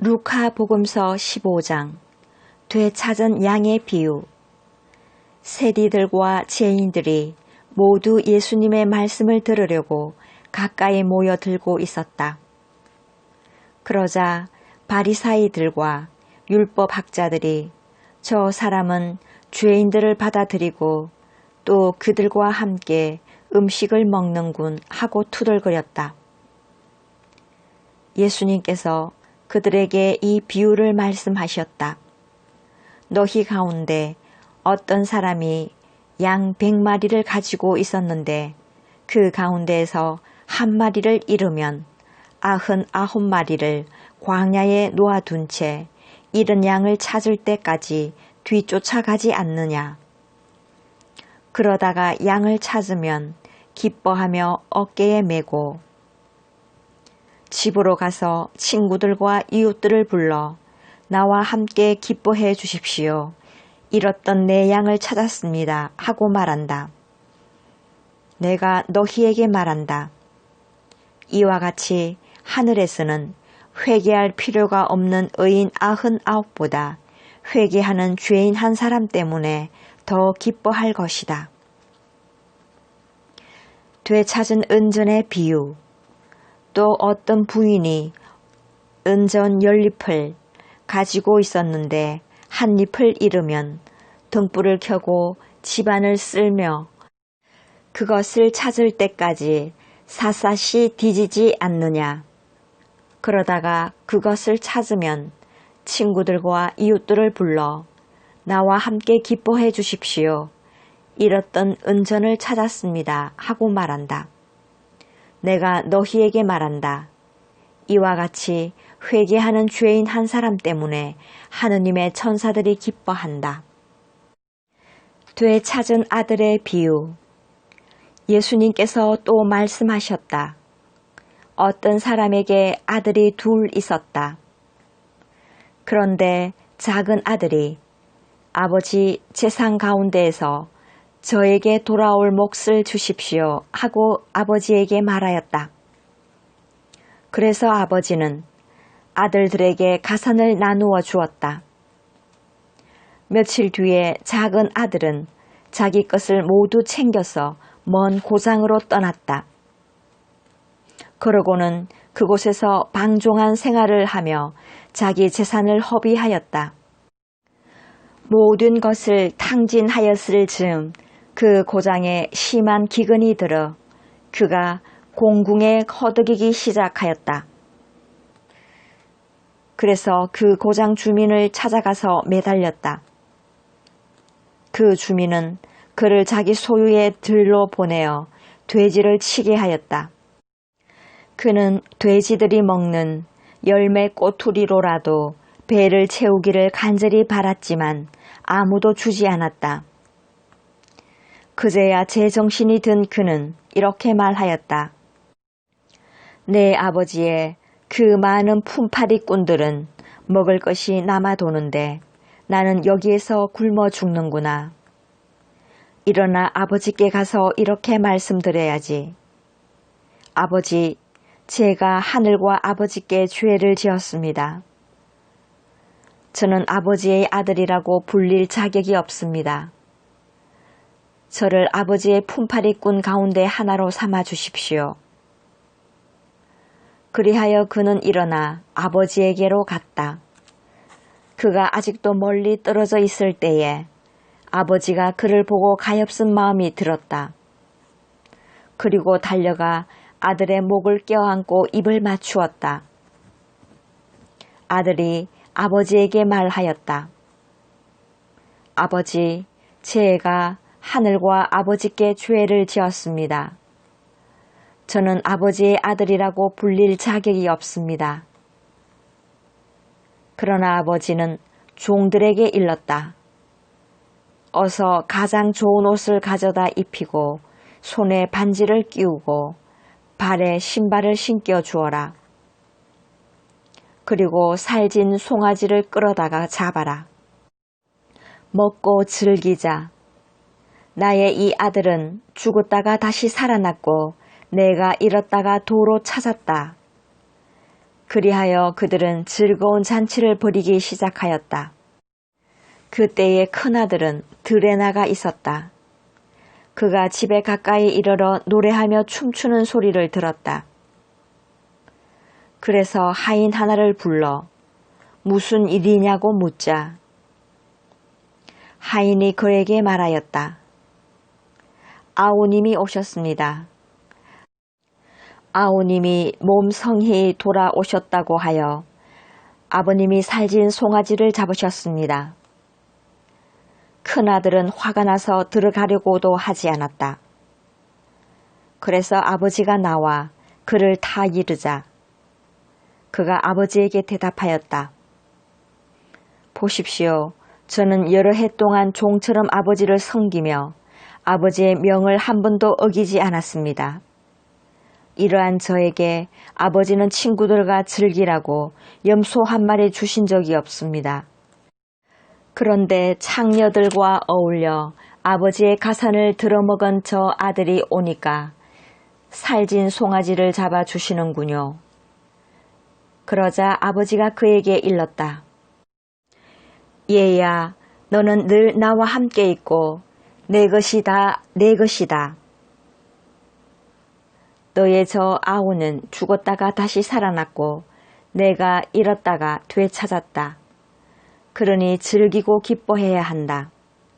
루카 복음서 15장 되찾은 양의 비유. 세리들과 죄인들이 모두 예수님의 말씀을 들으려고 가까이 모여들고 있었다. 그러자 바리사이들과 율법학자들이 저 사람은 죄인들을 받아들이고 또 그들과 함께 음식을 먹는군 하고 투덜거렸다. 예수님께서 그들에게 이 비유를 말씀하셨다. 너희 가운데 어떤 사람이 양 100마리를 가지고 있었는데 그 가운데에서 한 마리를 잃으면 99마리를 광야에 놓아둔 채 잃은 양을 찾을 때까지 뒤쫓아가지 않느냐. 그러다가 양을 찾으면 기뻐하며 어깨에 메고 집으로 가서 친구들과 이웃들을 불러 나와 함께 기뻐해 주십시오. 잃었던 내 양을 찾았습니다. 하고 말한다. 내가 너희에게 말한다. 이와 같이 하늘에서는 회개할 필요가 없는 의인 99보다 회개하는 죄인 한 사람 때문에 더 기뻐할 것이다. 되찾은 은전의 비유. 또 어떤 부인이 은전 10잎을 가지고 있었는데 한 잎을 잃으면 등불을 켜고 집안을 쓸며 그것을 찾을 때까지 샅샅이 뒤지지 않느냐. 그러다가 그것을 찾으면 친구들과 이웃들을 불러 나와 함께 기뻐해 주십시오. 잃었던 은전을 찾았습니다. 하고 말한다. 내가 너희에게 말한다. 이와 같이 회개하는 죄인 한 사람 때문에 하느님의 천사들이 기뻐한다. 되찾은 아들의 비유. 예수님께서 또 말씀하셨다. 어떤 사람에게 아들이 둘 있었다. 그런데 작은 아들이 아버지 세상 가운데에서 저에게 돌아올 몫을 주십시오 하고 아버지에게 말하였다. 그래서 아버지는 아들들에게 가산을 나누어 주었다. 며칠 뒤에 작은 아들은 자기 것을 모두 챙겨서 먼 고장으로 떠났다. 그러고는 그곳에서 방종한 생활을 하며 자기 재산을 허비하였다. 모든 것을 탕진하였을 즈음 그 고장에 심한 기근이 들어 그가 공궁에 허덕이기 시작하였다. 그래서 그 고장 주민을 찾아가서 매달렸다. 그 주민은 그를 자기 소유의 들로 보내어 돼지를 치게 하였다. 그는 돼지들이 먹는 열매 꼬투리로라도 배를 채우기를 간절히 바랐지만 아무도 주지 않았다. 그제야 제정신이 든 그는 이렇게 말하였다. 내 아버지의 그 많은 품팔이꾼들은 먹을 것이 남아도는데 나는 여기에서 굶어 죽는구나. 일어나 아버지께 가서 이렇게 말씀드려야지. 아버지, 제가 하늘과 아버지께 죄를 지었습니다. 저는 아버지의 아들이라고 불릴 자격이 없습니다. 저를 아버지의 품팔이꾼 가운데 하나로 삼아 주십시오. 그리하여 그는 일어나 아버지에게로 갔다. 그가 아직도 멀리 떨어져 있을 때에 아버지가 그를 보고 가엾은 마음이 들었다. 그리고 달려가 아들의 목을 껴안고 입을 맞추었다. 아들이 아버지에게 말하였다. 아버지, 제가 하늘과 아버지께 죄를 지었습니다. 저는 아버지의 아들이라고 불릴 자격이 없습니다. 그러나 아버지는 종들에게 일렀다. 어서 가장 좋은 옷을 가져다 입히고 손에 반지를 끼우고 발에 신발을 신겨 주어라. 그리고 살진 송아지를 끌어다가 잡아라. 먹고 즐기자. 나의 이 아들은 죽었다가 다시 살아났고 내가 잃었다가 도로 찾았다. 그리하여 그들은 즐거운 잔치를 벌이기 시작하였다. 그때의 큰아들은 들에 나가 있었다. 그가 집에 가까이 이르러 노래하며 춤추는 소리를 들었다. 그래서 하인 하나를 불러 무슨 일이냐고 묻자 하인이 그에게 말하였다. 아우님이 오셨습니다. 아우님이 몸 성히 돌아오셨다고 하여 아버님이 살진 송아지를 잡으셨습니다. 큰아들은 화가 나서 들어가려고도 하지 않았다. 그래서 아버지가 나와 그를 타 이르자 그가 아버지에게 대답하였다. 보십시오. 저는 여러 해 동안 종처럼 아버지를 섬기며 아버지의 명을 한 번도 어기지 않았습니다. 이러한 저에게 아버지는 친구들과 즐기라고 염소 한 마리 주신 적이 없습니다. 그런데 창녀들과 어울려 아버지의 가산을 들어먹은 저 아들이 오니까 살진 송아지를 잡아 주시는군요. 그러자 아버지가 그에게 일렀다. 얘야, 너는 늘 나와 함께 있고 내 것이다, 내 것이다. 너의 저 아우는 죽었다가 다시 살아났고 내가 잃었다가 되찾았다. 그러니 즐기고 기뻐해야 한다.